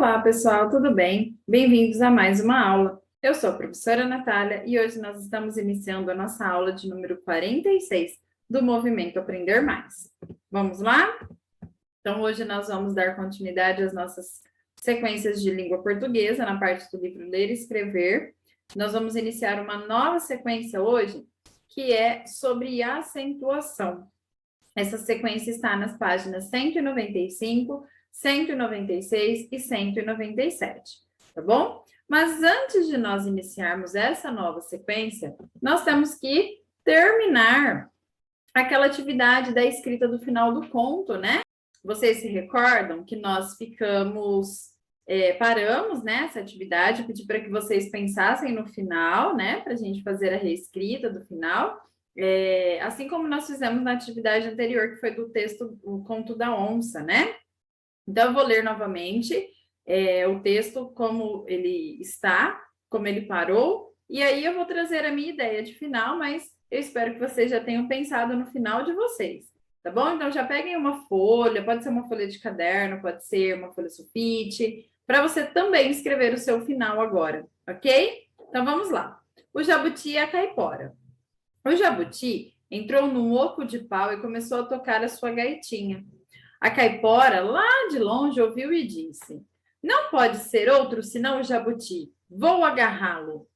Olá, pessoal, tudo bem? Bem-vindos a mais uma aula. Eu sou a professora Natália e hoje nós estamos iniciando a nossa aula de número 46 do Movimento Aprender Mais. Vamos lá? Então, hoje nós vamos dar continuidade às nossas sequências de língua portuguesa na parte do livro Ler e Escrever. Nós vamos iniciar uma nova sequência hoje, que é sobre acentuação. Essa sequência está nas páginas 195, 196 e 197, tá bom? Mas antes de nós iniciarmos essa nova sequência, nós temos que terminar aquela atividade da escrita do final do conto, né? Vocês se recordam que nós paramos, né, essa atividade, pedi para que vocês pensassem no final, né, para a gente fazer a reescrita do final. Assim como nós fizemos na atividade anterior, que foi do texto, o Conto da Onça, né? Então, eu vou ler novamente o texto como ele está, como ele parou, e aí eu vou trazer a minha ideia de final, mas eu espero que vocês já tenham pensado no final de vocês, tá bom? Então, já peguem uma folha, pode ser uma folha de caderno, pode ser uma folha sulfite, para você também escrever o seu final agora, ok? Então, vamos lá. O jabuti e a caipora. O jabuti entrou num oco de pau e começou a tocar a sua gaitinha. A caipora, lá de longe, ouviu e disse: "Não pode ser outro senão o jabuti. Vou agarrá-lo."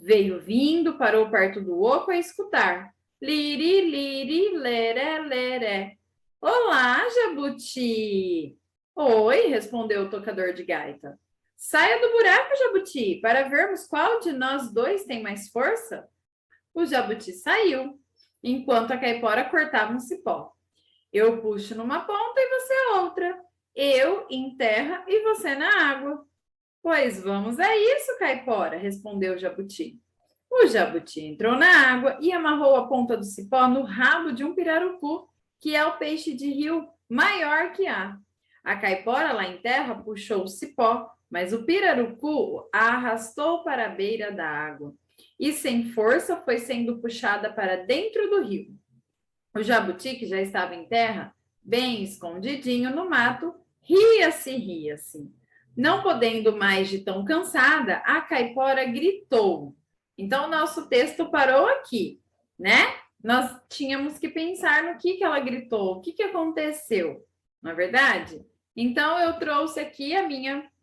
Veio vindo, parou perto do oco a escutar. Liri, liri, leré, leré. "Olá, jabuti!" "Oi", respondeu o tocador de gaita. "Saia do buraco, jabuti, para vermos qual de nós dois tem mais força." O jabuti saiu, enquanto a caipora cortava um cipó. "Eu puxo numa ponta e você outra. Eu em terra e você na água." "Pois vamos a isso, caipora", respondeu o jabuti. O jabuti entrou na água e amarrou a ponta do cipó no rabo de um pirarucu, que é o peixe de rio maior que há. A caipora lá em terra puxou o cipó, mas o pirarucu a arrastou para a beira da água e sem força foi sendo puxada para dentro do rio. O jabuti, que já estava em terra, bem escondidinho no mato, ria-se. Não podendo mais de tão cansada, a caipora gritou. Então, o nosso texto parou aqui, né? Nós tínhamos que pensar no que ela gritou, o que aconteceu, não é verdade? Então, eu trouxe aqui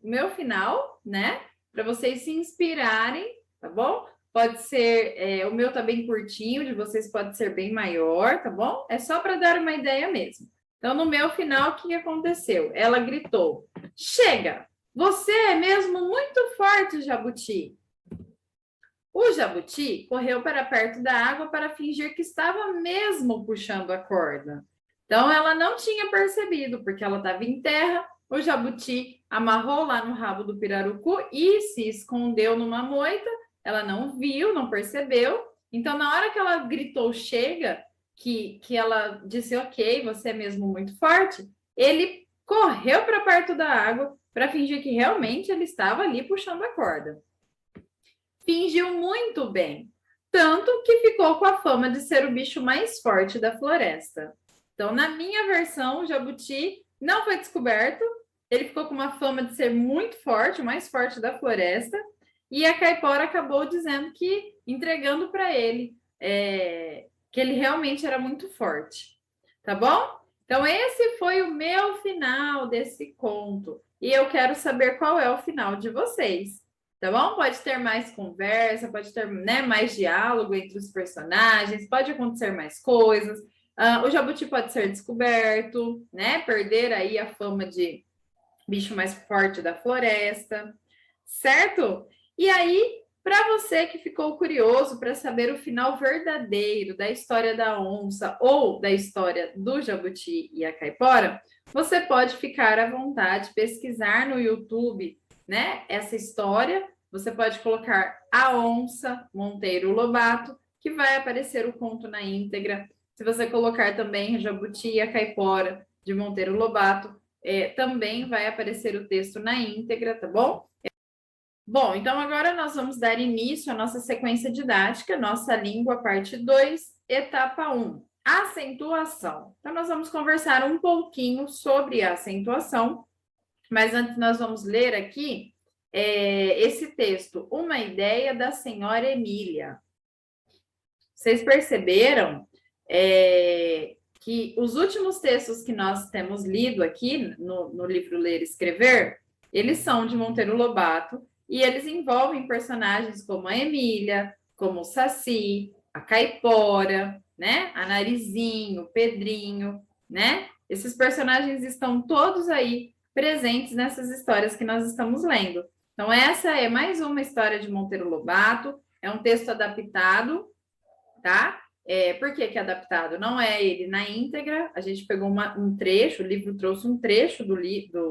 meu final, né? Para vocês se inspirarem, tá bom? Pode ser, o meu tá bem curtinho, de vocês pode ser bem maior, tá bom? É só para dar uma ideia mesmo. Então, no meu final, o que aconteceu? Ela gritou: "Chega! Você é mesmo muito forte, jabuti." O jabuti correu para perto da água para fingir que estava mesmo puxando a corda. Então, ela não tinha percebido, porque ela estava em terra. O jabuti amarrou lá no rabo do pirarucu e se escondeu numa moita. Ela não viu, não percebeu. Então, na hora que ela gritou "chega", que ela disse "ok, você é mesmo muito forte", ele correu para perto da água para fingir que realmente ele estava ali puxando a corda. Fingiu muito bem, tanto que ficou com a fama de ser o bicho mais forte da floresta. Então, na minha versão, o jabuti não foi descoberto, ele ficou com uma fama de ser muito forte, o mais forte da floresta, e a caipora acabou dizendo que, entregando para ele, que ele realmente era muito forte. Tá bom? Então, esse foi o meu final desse conto. E eu quero saber qual é o final de vocês. Tá bom? Pode ter mais conversa, pode ter, né, mais diálogo entre os personagens, pode acontecer mais coisas. O jabuti pode ser descoberto, né? Perder aí a fama de bicho mais forte da floresta, certo? E aí, para você que ficou curioso para saber o final verdadeiro da história da onça ou da história do jabuti e a caipora, você pode ficar à vontade, pesquisar no YouTube, né, essa história. Você pode colocar A Onça, Monteiro Lobato, que vai aparecer o conto na íntegra. Se você colocar também Jabuti e a Caipora, de Monteiro Lobato, também vai aparecer o texto na íntegra, tá bom? Bom, então agora nós vamos dar início à nossa sequência didática, nossa língua, parte 2, etapa 1, acentuação. Então, nós vamos conversar um pouquinho sobre a acentuação Mas antes nós vamos ler aqui esse texto, Uma Ideia da Senhora Emília. Vocês perceberam que os últimos textos que nós temos lido aqui no livro Ler e Escrever, eles são de Monteiro Lobato e eles envolvem personagens como a Emília, como o Saci, a Caipora, né? A Narizinho, o Pedrinho, né? Esses personagens estão todos aí presentes nessas histórias que nós estamos lendo. Então, essa é mais uma história de Monteiro Lobato, é um texto adaptado, tá? Por que é adaptado? Não é ele na íntegra, a gente pegou um trecho, o livro trouxe um trecho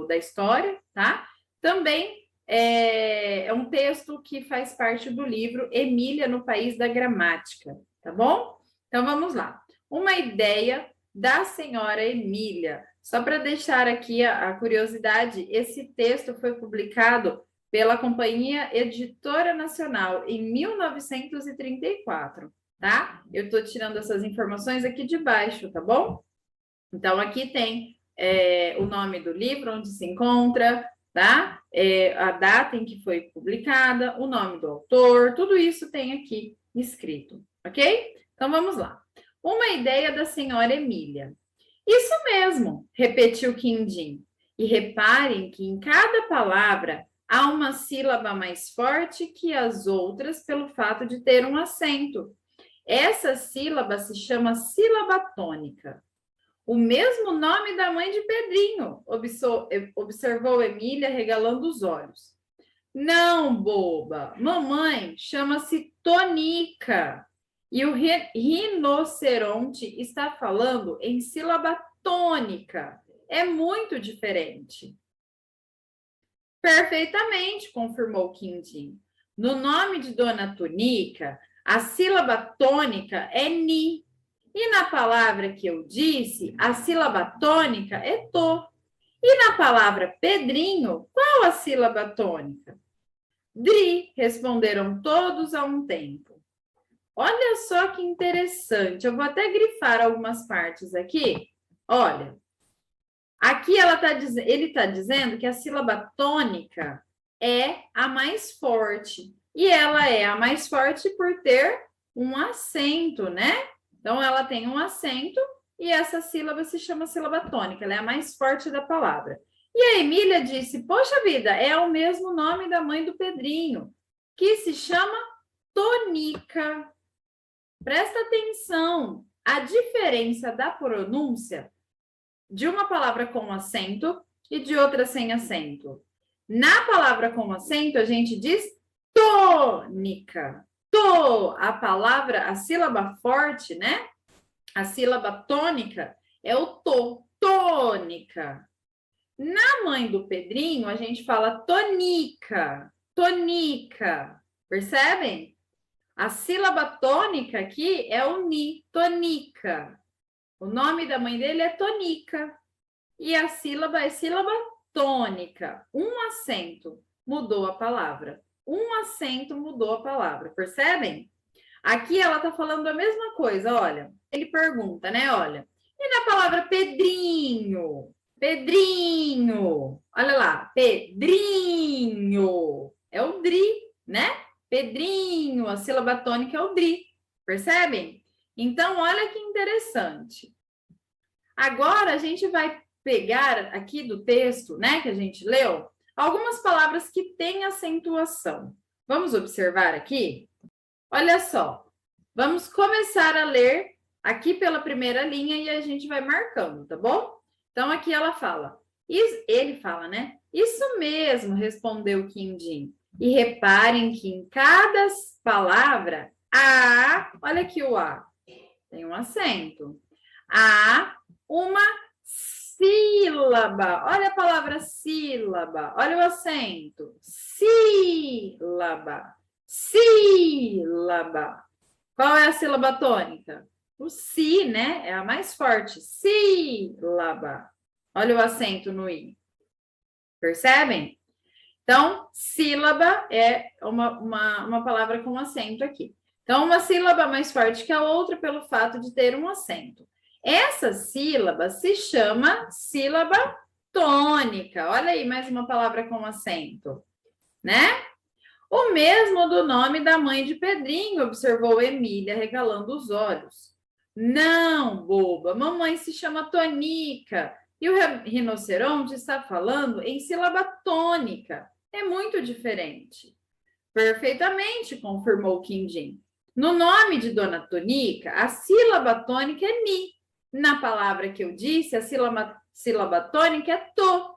da história, tá? Também é um texto que faz parte do livro Emília no País da Gramática, tá bom? Então, vamos lá. Uma ideia da senhora Emília. Só para deixar aqui a curiosidade, esse texto foi publicado pela Companhia Editora Nacional em 1934, tá? Eu estou tirando essas informações aqui de baixo, tá bom? Então, aqui tem o nome do livro, onde se encontra, tá? A data em que foi publicada, o nome do autor, tudo isso tem aqui escrito, ok? Então, vamos lá. Uma ideia da senhora Emília. Isso mesmo, repetiu Quindim. E reparem que em cada palavra há uma sílaba mais forte que as outras pelo fato de ter um acento. Essa sílaba se chama sílaba tônica. O mesmo nome da mãe de Pedrinho, observou Emília regalando os olhos. Não, boba, mamãe chama-se Tonica. E o rinoceronte está falando em sílaba tônica. É muito diferente. Perfeitamente, confirmou Quindim. No nome de Dona Tonica, a sílaba tônica é ni. E na palavra que eu disse, a sílaba tônica é to. E na palavra Pedrinho, qual a sílaba tônica? Dri, responderam todos a um tempo. Olha só que interessante. Eu vou até grifar algumas partes aqui. Olha, aqui ele está dizendo que a sílaba tônica é a mais forte. E ela é a mais forte por ter um acento, né? Então, ela tem um acento e essa sílaba se chama sílaba tônica. Ela é a mais forte da palavra. E a Emília disse, poxa vida, é o mesmo nome da mãe do Pedrinho, que se chama Tonica. Presta atenção, a diferença da pronúncia de uma palavra com acento e de outra sem acento. Na palavra com acento, a gente diz tônica. A palavra, a sílaba forte, né? A sílaba tônica é o tônica. Na mãe do Pedrinho, a gente fala tonica. Percebem? A sílaba tônica aqui é o ni, tonica. O nome da mãe dele é Tonica. E a sílaba é sílaba tônica. Um acento mudou a palavra. Um acento mudou a palavra. Percebem? Aqui ela está falando a mesma coisa, olha. Ele pergunta, né? Olha. E na palavra Pedrinho? Pedrinho. Olha lá. Pedrinho. É o dri, né? Pedrinho, a sílaba tônica é o dri, percebem? Então, olha que interessante. Agora, a gente vai pegar aqui do texto, né, que a gente leu, algumas palavras que têm acentuação. Vamos observar aqui? Olha só, vamos começar a ler aqui pela primeira linha e a gente vai marcando, tá bom? Então, aqui ele fala, né? Isso mesmo, respondeu Quindim. E reparem que em cada palavra, olha aqui o A, tem um acento. Há uma sílaba. Olha a palavra sílaba, olha o acento. Sílaba. Qual é a sílaba tônica? O si, né? É a mais forte. Sílaba. Olha o acento no i. Percebem? Então, sílaba é uma palavra com acento aqui. Então, uma sílaba mais forte que a outra pelo fato de ter um acento. Essa sílaba se chama sílaba tônica. Olha aí, mais uma palavra com acento, né? O mesmo do nome da mãe de Pedrinho, observou Emília, regalando os olhos. Não, boba, mamãe se chama Tonica. E o rinoceronte está falando em sílaba tônica. É muito diferente. Perfeitamente, confirmou Quindim. No nome de Dona Tonica, a sílaba tônica é mi. Na palavra que eu disse, a sílaba tônica é to.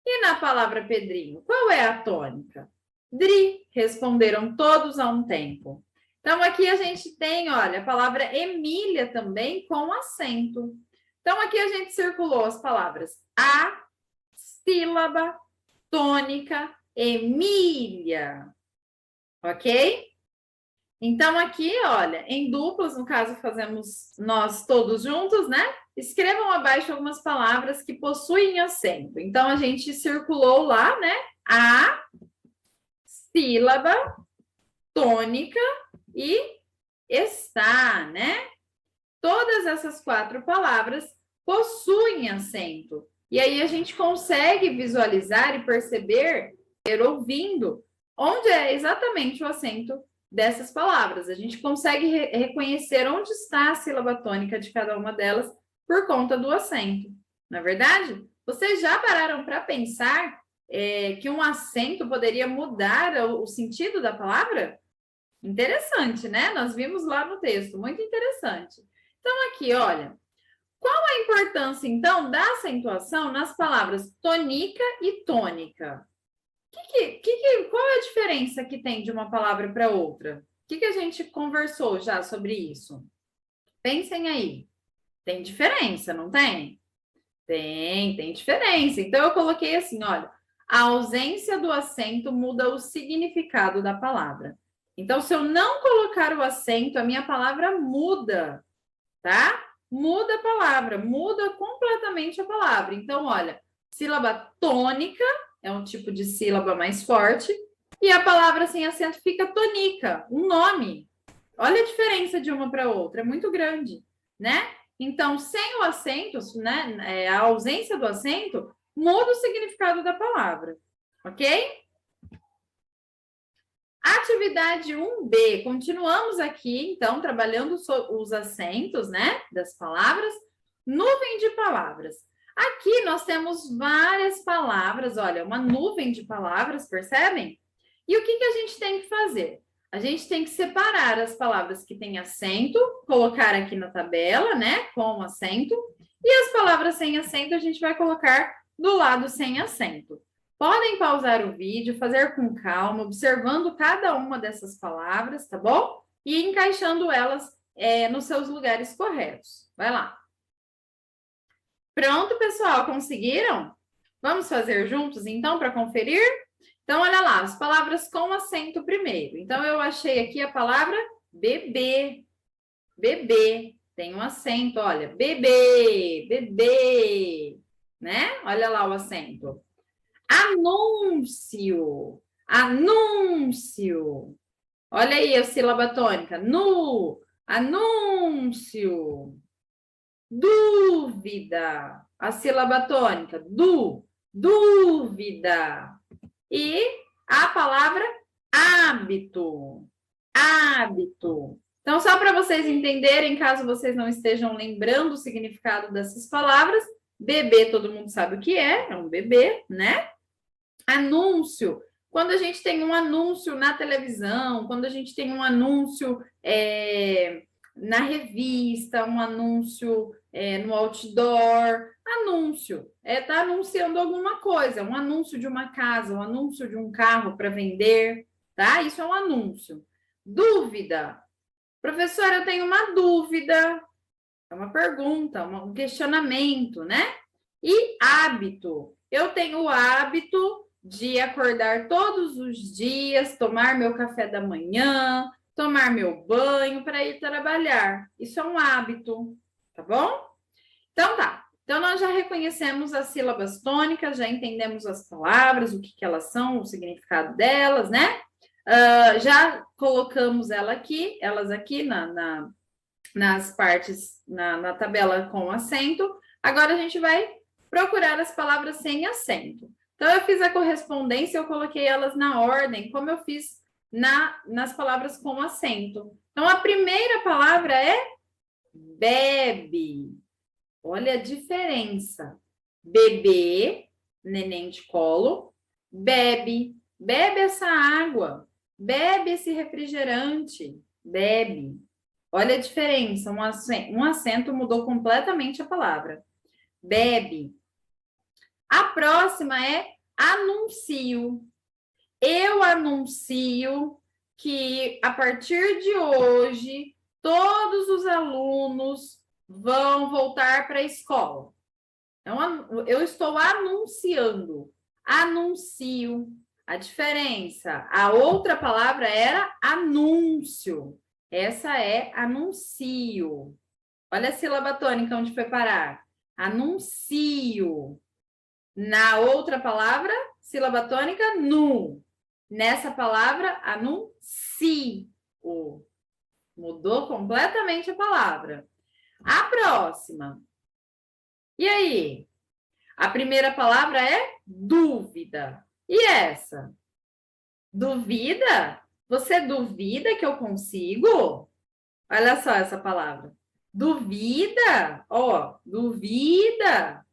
E na palavra Pedrinho, qual é a tônica? Dri, responderam todos a um tempo. Então, aqui a gente tem, olha, a palavra Emília também com acento. Então, aqui a gente circulou as palavras a, sílaba, tônica, Emília. Ok? Então, aqui, olha, em duplas, no caso, fazemos nós todos juntos, né? Escrevam abaixo algumas palavras que possuem acento. Então, a gente circulou lá, né? A, sílaba, tônica e está, né? Todas essas 4 palavras possuem acento. E aí a gente consegue visualizar e perceber, ouvindo, onde é exatamente o acento dessas palavras. A gente consegue reconhecer onde está a sílaba tônica de cada uma delas por conta do acento. Não é verdade? Vocês já pararam para pensar que um acento poderia mudar o sentido da palavra? Interessante, né? Nós vimos lá no texto, muito interessante. Então, aqui, olha, qual a importância, então, da acentuação nas palavras tônica e tônica? Qual é a diferença que tem de uma palavra para outra? O que a gente conversou já sobre isso? Pensem aí. Tem diferença, não tem? Tem diferença. Então, eu coloquei assim, olha, a ausência do acento muda o significado da palavra. Então, se eu não colocar o acento, a minha palavra muda, tá? Muda a palavra, muda completamente a palavra. Então, olha, sílaba tônica é um tipo de sílaba mais forte e a palavra sem acento fica tônica, um nome. Olha a diferença de uma para outra, é muito grande, né? Então, sem o acento, né, a ausência do acento muda o significado da palavra, ok? Atividade 1B, continuamos aqui, então, trabalhando os acentos, né, das palavras. Nuvem de palavras. Aqui nós temos várias palavras, olha, uma nuvem de palavras, percebem? E o que a gente tem que fazer? A gente tem que separar as palavras que têm acento, colocar aqui na tabela, né, com acento, e as palavras sem acento a gente vai colocar do lado sem acento. Podem pausar o vídeo, fazer com calma, observando cada uma dessas palavras, tá bom? E encaixando elas nos seus lugares corretos. Vai lá. Pronto, pessoal? Conseguiram? Vamos fazer juntos, então, para conferir? Então, olha lá, as palavras com acento primeiro. Então, eu achei aqui a palavra bebê. Bebê. Tem um acento, olha. Bebê, bebê. Né? Olha lá o acento. Anúncio, anúncio. Olha aí a sílaba tônica. Nu, anúncio. Dúvida, a sílaba tônica. Dúvida. E a palavra hábito, hábito. Então, só para vocês entenderem, caso vocês não estejam lembrando o significado dessas palavras, bebê, todo mundo sabe o que é um bebê, né? Anúncio, quando a gente tem um anúncio na televisão, quando a gente tem um anúncio na revista, um anúncio no outdoor, anúncio, tá anunciando alguma coisa, um anúncio de uma casa, um anúncio de um carro para vender, tá? Isso é um anúncio. Dúvida, professora, eu tenho uma dúvida, é uma pergunta, um questionamento, né? E hábito, eu tenho o hábito de acordar todos os dias, tomar meu café da manhã, tomar meu banho para ir trabalhar. Isso é um hábito, tá bom? Então tá. Então nós já reconhecemos as sílabas tônicas, já entendemos as palavras, o que elas são, o significado delas, né? Já colocamos elas aqui nas partes, na tabela com acento. Agora a gente vai Procurar as palavras sem acento. Então, eu fiz a correspondência, eu coloquei elas na ordem, como eu fiz nas palavras com acento. Então, a primeira palavra é bebe. Olha a diferença. Bebê, neném de colo, bebe. Bebe essa água. Bebe esse refrigerante. Bebe. Olha a diferença. Um acento mudou completamente a palavra. Bebe. A próxima é anuncio. Eu anuncio que a partir de hoje todos os alunos vão voltar para a escola. Então, eu estou anunciando. Anuncio. A diferença. A outra palavra era anúncio. Essa é anuncio. Olha a sílaba tônica onde foi parar. Anuncio. Na outra palavra, sílaba tônica, nu. Nessa palavra, anuncio. Mudou completamente a palavra. A próxima. E aí? A primeira palavra é dúvida. E essa? Duvida? Você duvida que eu consigo? Olha só essa palavra. Duvida? Ó, duvida.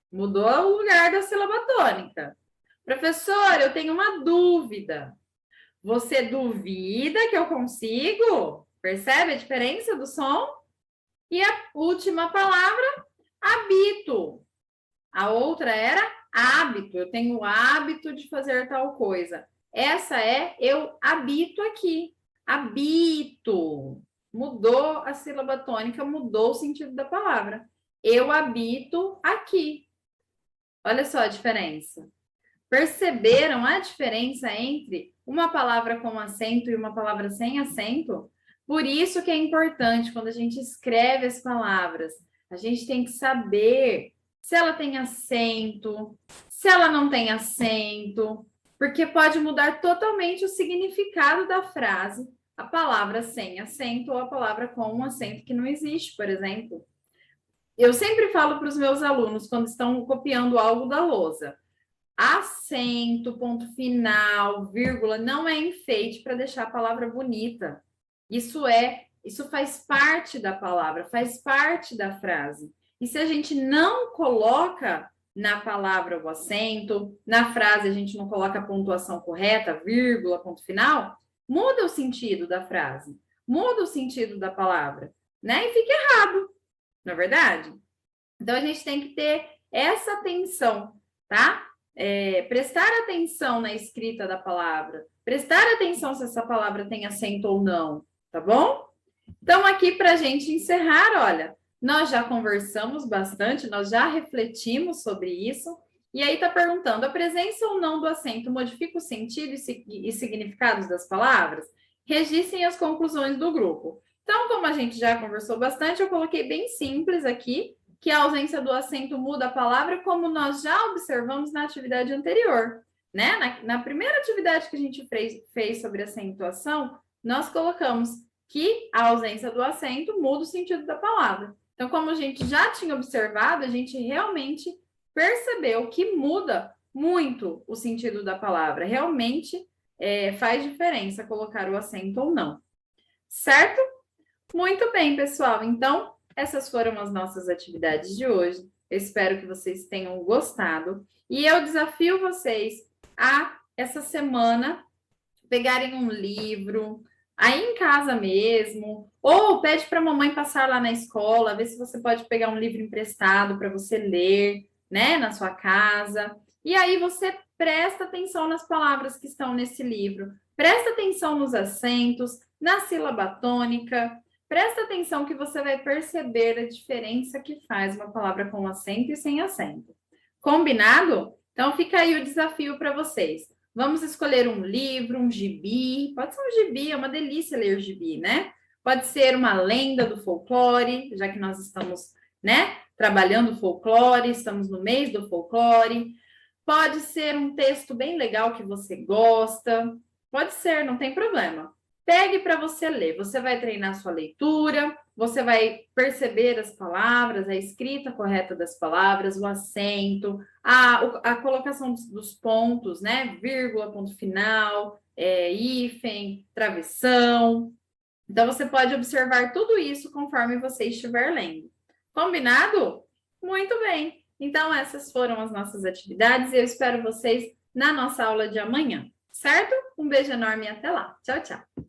Mudou o lugar da sílaba tônica. Professor, eu tenho uma dúvida. Você duvida que eu consigo? Percebe a diferença do som? E a última palavra, habito. A outra era hábito. Eu tenho o hábito de fazer tal coisa. Essa é eu habito aqui. Habito. Mudou a sílaba tônica, mudou o sentido da palavra. Eu habito aqui. Olha só a diferença. Perceberam a diferença entre uma palavra com acento e uma palavra sem acento? Por isso que é importante, quando a gente escreve as palavras, a gente tem que saber se ela tem acento, se ela não tem acento, porque pode mudar totalmente o significado da frase, a palavra sem acento ou a palavra com um acento que não existe, por exemplo. Eu sempre falo para os meus alunos, quando estão copiando algo da lousa, acento, ponto final, vírgula, não é enfeite para deixar a palavra bonita. Isso faz parte da palavra, faz parte da frase. E se a gente não coloca na palavra o acento, na frase a gente não coloca a pontuação correta, vírgula, ponto final, muda o sentido da frase, muda o sentido da palavra, né? E fica errado, não é verdade? Então, a gente tem que ter essa atenção, tá? Prestar atenção na escrita da palavra, prestar atenção se essa palavra tem acento ou não, tá bom? Então, aqui para a gente encerrar, olha, nós já conversamos bastante, nós já refletimos sobre isso, e aí está perguntando, a presença ou não do acento modifica o sentido e significados das palavras? Registrem as conclusões do grupo. Então, como a gente já conversou bastante, eu coloquei bem simples aqui, que a ausência do acento muda a palavra, como nós já observamos na atividade anterior, né? Na primeira atividade que a gente fez sobre acentuação, nós colocamos que a ausência do acento muda o sentido da palavra. Então, como a gente já tinha observado, a gente realmente percebeu que muda muito o sentido da palavra. Realmente faz diferença colocar o acento ou não. Certo? Muito bem, pessoal. Então, essas foram as nossas atividades de hoje. Eu espero que vocês tenham gostado. E eu desafio vocês a, essa semana, pegarem um livro, aí em casa mesmo, ou pede para a mamãe passar lá na escola, ver se você pode pegar um livro emprestado para você ler, né, na sua casa. E aí você presta atenção nas palavras que estão nesse livro, presta atenção nos acentos, na sílaba tônica, presta atenção que você vai perceber a diferença que faz uma palavra com acento e sem acento. Combinado? Então fica aí o desafio para vocês. Vamos escolher um livro, um gibi. Pode ser um gibi, é uma delícia ler gibi, né? Pode ser uma lenda do folclore, já que nós estamos, né, trabalhando folclore, estamos no mês do folclore. Pode ser um texto bem legal que você gosta. Pode ser, não tem problema. Pegue para você ler. Você vai treinar sua leitura, você vai perceber as palavras, a escrita correta das palavras, o acento, a colocação dos pontos, né? Vírgula, ponto final, hífen, travessão. Então, você pode observar tudo isso conforme você estiver lendo. Combinado? Muito bem! Então, essas foram as nossas atividades e eu espero vocês na nossa aula de amanhã, certo? Um beijo enorme e até lá. Tchau, tchau!